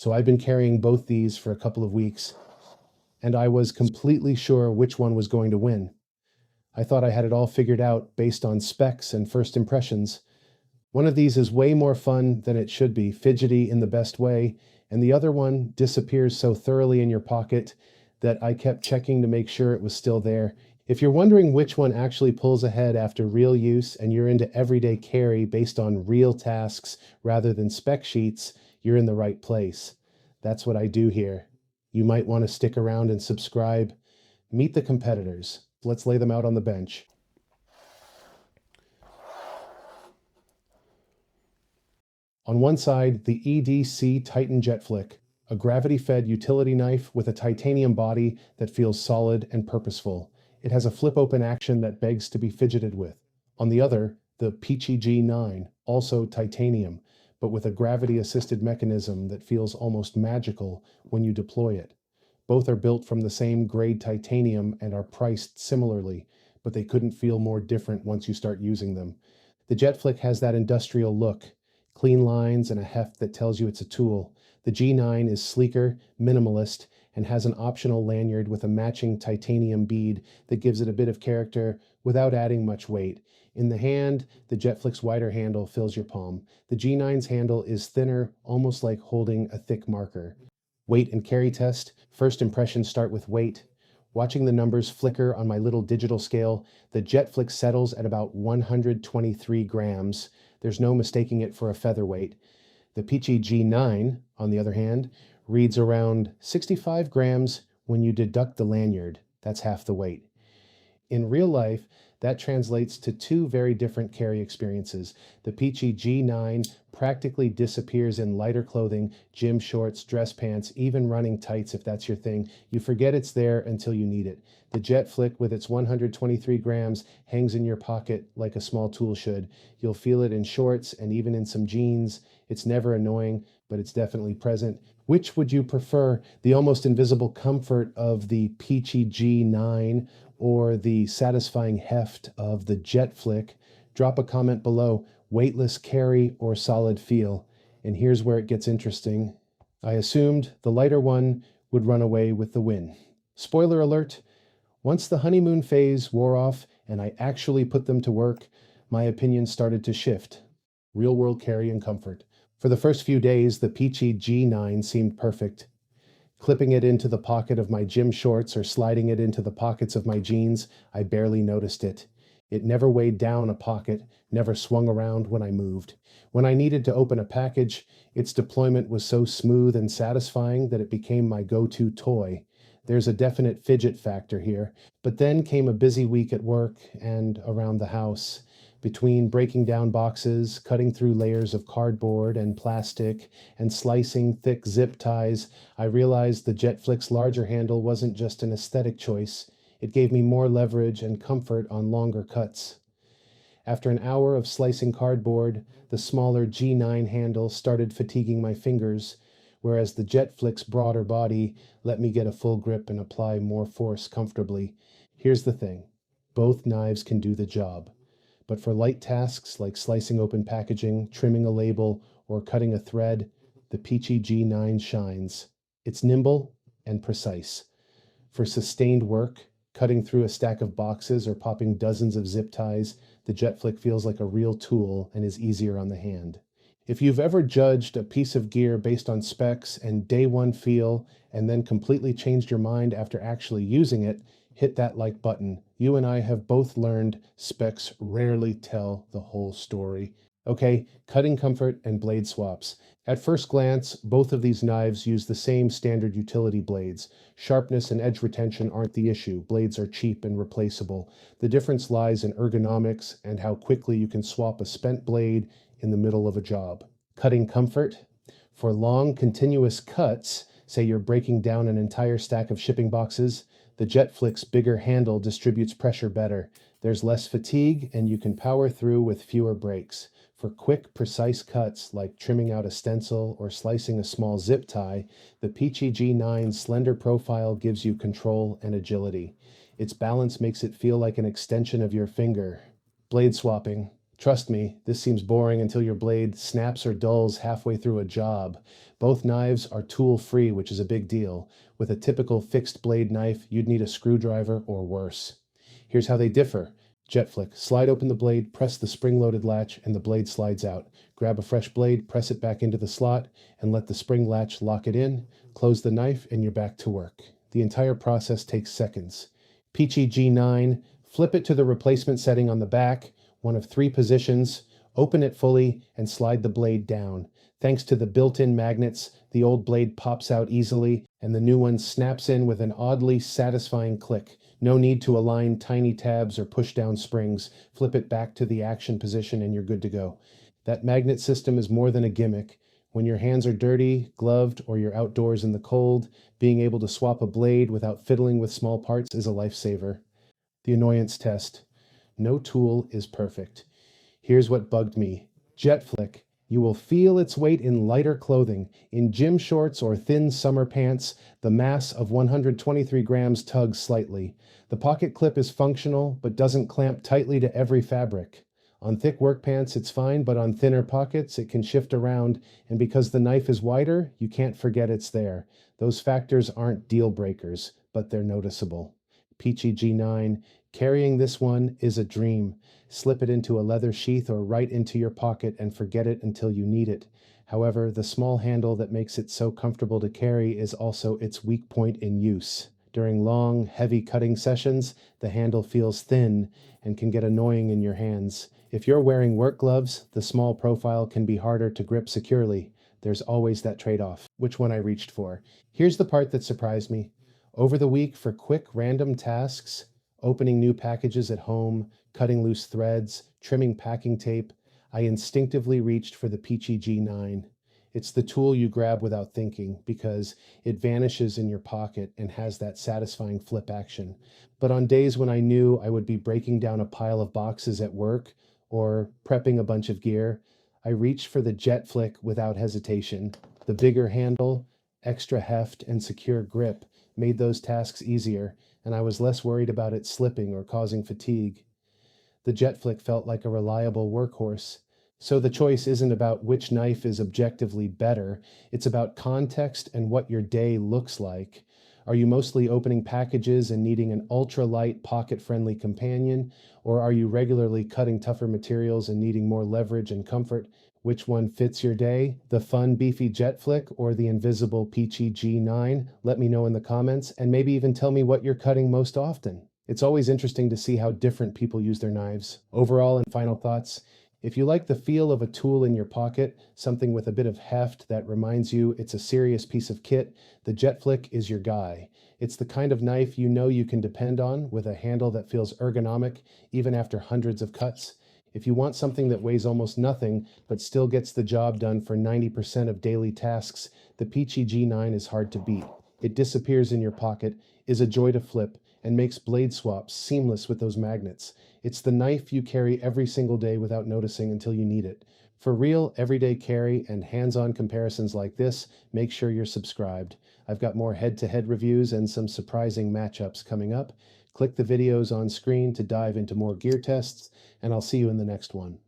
So I've been carrying both these for a couple of weeks, and I was completely sure which one was going to win. I thought I had it all figured out based on specs and first impressions. One of these is way more fun than it should be, fidgety in the best way, and the other one disappears so thoroughly in your pocket that I kept checking to make sure it was still there. If you're wondering which one actually pulls ahead after real use and you're into everyday carry based on real tasks rather than spec sheets, you're in the right place. That's what I do here. You might want to stick around and subscribe. Meet the competitors. Let's lay them out on the bench. On one side, the EDC Titan JetFlick, a gravity-fed utility knife with a titanium body that feels solid and purposeful. It has a flip-open action that begs to be fidgeted with. On the other, the Pichi G9, also titanium, but with a gravity-assisted mechanism that feels almost magical when you deploy it. Both are built from the same grade titanium and are priced similarly, but they couldn't feel more different once you start using them. The JetFlick has that industrial look, clean lines and a heft that tells you it's a tool. The G9 is sleeker, minimalist, and has an optional lanyard with a matching titanium bead that gives it a bit of character without adding much weight. In the hand, the JetFlick's wider handle fills your palm. The G9's handle is thinner, almost like holding a thick marker. Weight and carry test. First impressions start with weight. Watching the numbers flicker on my little digital scale, the JetFlick settles at about 123 grams. There's no mistaking it for a featherweight. The Pichi G9, on the other hand, reads around 65 grams when you deduct the lanyard. That's half the weight. In real life, that translates to two very different carry experiences. The Pichi G9 practically disappears in lighter clothing, gym shorts, dress pants, even running tights if that's your thing. You forget it's there until you need it. The JetFlick with its 123 grams hangs in your pocket like a small tool should. You'll feel it in shorts and even in some jeans. It's never annoying, but it's definitely present. Which would you prefer, the almost invisible comfort of the Pichi G9 or the satisfying heft of the JetFlick? Drop a comment below, weightless carry or solid feel. And here's where it gets interesting. I assumed the lighter one would run away with the win. Spoiler alert, once the honeymoon phase wore off and I actually put them to work, my opinion started to shift. Real world carry and comfort. For the first few days, the Pichi G9 seemed perfect. Clipping it into the pocket of my gym shorts or sliding it into the pockets of my jeans, I barely noticed it. It never weighed down a pocket, never swung around when I moved. When I needed to open a package, its deployment was so smooth and satisfying that it became my go-to toy. There's a definite fidget factor here. But then came a busy week at work and around the house. Between breaking down boxes, cutting through layers of cardboard and plastic, and slicing thick zip ties, I realized the JetFlick's larger handle wasn't just an aesthetic choice. It gave me more leverage and comfort on longer cuts. After an hour of slicing cardboard, the smaller G9 handle started fatiguing my fingers, whereas the JetFlick's broader body let me get a full grip and apply more force comfortably. Here's the thing. Both knives can do the job. But for light tasks like slicing open packaging, trimming a label, or cutting a thread, the Pichi G9 shines. It's nimble and precise. For sustained work, cutting through a stack of boxes or popping dozens of zip ties, the JetFlick feels like a real tool and is easier on the hand. If you've ever judged a piece of gear based on specs and day one feel, and then completely changed your mind after actually using it, hit that like button. You and I have both learned specs rarely tell the whole story. Okay, cutting comfort and blade swaps. At first glance, both of these knives use the same standard utility blades. Sharpness and edge retention aren't the issue. Blades are cheap and replaceable. The difference lies in ergonomics and how quickly you can swap a spent blade in the middle of a job. Cutting comfort. For long, continuous cuts, say you're breaking down an entire stack of shipping boxes, the JetFlick's bigger handle distributes pressure better. There's less fatigue, and you can power through with fewer breaks. For quick, precise cuts, like trimming out a stencil or slicing a small zip tie, the Pichi G9's slender profile gives you control and agility. Its balance makes it feel like an extension of your finger. Blade swapping. Trust me, this seems boring until your blade snaps or dulls halfway through a job. Both knives are tool-free, which is a big deal. With a typical fixed blade knife, you'd need a screwdriver or worse. Here's how they differ. JetFlick. Slide open the blade, press the spring-loaded latch, and the blade slides out. Grab a fresh blade, press it back into the slot, and let the spring latch lock it in. Close the knife, and you're back to work. The entire process takes seconds. Pichi G9. Flip it to the replacement setting on the back, one of three positions, open it fully, and slide the blade down. Thanks to the built-in magnets, the old blade pops out easily, and the new one snaps in with an oddly satisfying click. No need to align tiny tabs or push down springs. Flip it back to the action position and you're good to go. That magnet system is more than a gimmick. When your hands are dirty, gloved, or you're outdoors in the cold, being able to swap a blade without fiddling with small parts is a lifesaver. The annoyance test. No tool is perfect. Here's what bugged me. JetFlick. You will feel its weight in lighter clothing. In gym shorts or thin summer pants, the mass of 123 grams tugs slightly. The pocket clip is functional, but doesn't clamp tightly to every fabric. On thick work pants, it's fine, but on thinner pockets, it can shift around, and because the knife is wider, you can't forget it's there. Those factors aren't deal breakers, but they're noticeable. Pichi G9. Carrying this one is a dream. Slip it into a leather sheath or right into your pocket and forget it until you need it. However, the small handle that makes it so comfortable to carry is also its weak point in use. During long, heavy cutting sessions, the handle feels thin and can get annoying in your hands. If you're wearing work gloves, the small profile can be harder to grip securely. There's always that trade-off. Which one I reached for? Here's the part that surprised me. Over the week, for quick, random tasks, opening new packages at home, cutting loose threads, trimming packing tape, I instinctively reached for the Pichi G9. It's the tool you grab without thinking because it vanishes in your pocket and has that satisfying flip action. But on days when I knew I would be breaking down a pile of boxes at work or prepping a bunch of gear, I reached for the JetFlick without hesitation. The bigger handle, extra heft, and secure grip made those tasks easier, and I was less worried about it slipping or causing fatigue. The JetFlick felt like a reliable workhorse. So the choice isn't about which knife is objectively better, it's about context and what your day looks like. Are you mostly opening packages and needing an ultra-light, pocket-friendly companion, or are you regularly cutting tougher materials and needing more leverage and comfort? Which one fits your day? The fun, beefy JetFlick or the invisible Pichi G9? Let me know in the comments, and maybe even tell me what you're cutting most often. It's always interesting to see how different people use their knives. Overall, and final thoughts, if you like the feel of a tool in your pocket, something with a bit of heft that reminds you it's a serious piece of kit, the JetFlick is your guy. It's the kind of knife you know you can depend on, with a handle that feels ergonomic even after hundreds of cuts. If you want something that weighs almost nothing but still gets the job done for 90% of daily tasks, the Pichi G9 is hard to beat. It disappears in your pocket, is a joy to flip, and makes blade swaps seamless with those magnets. It's the knife you carry every single day without noticing until you need it. For real, everyday carry and hands-on comparisons like this, make sure you're subscribed. I've got more head-to-head reviews and some surprising matchups coming up. Click the videos on screen to dive into more gear tests, and I'll see you in the next one.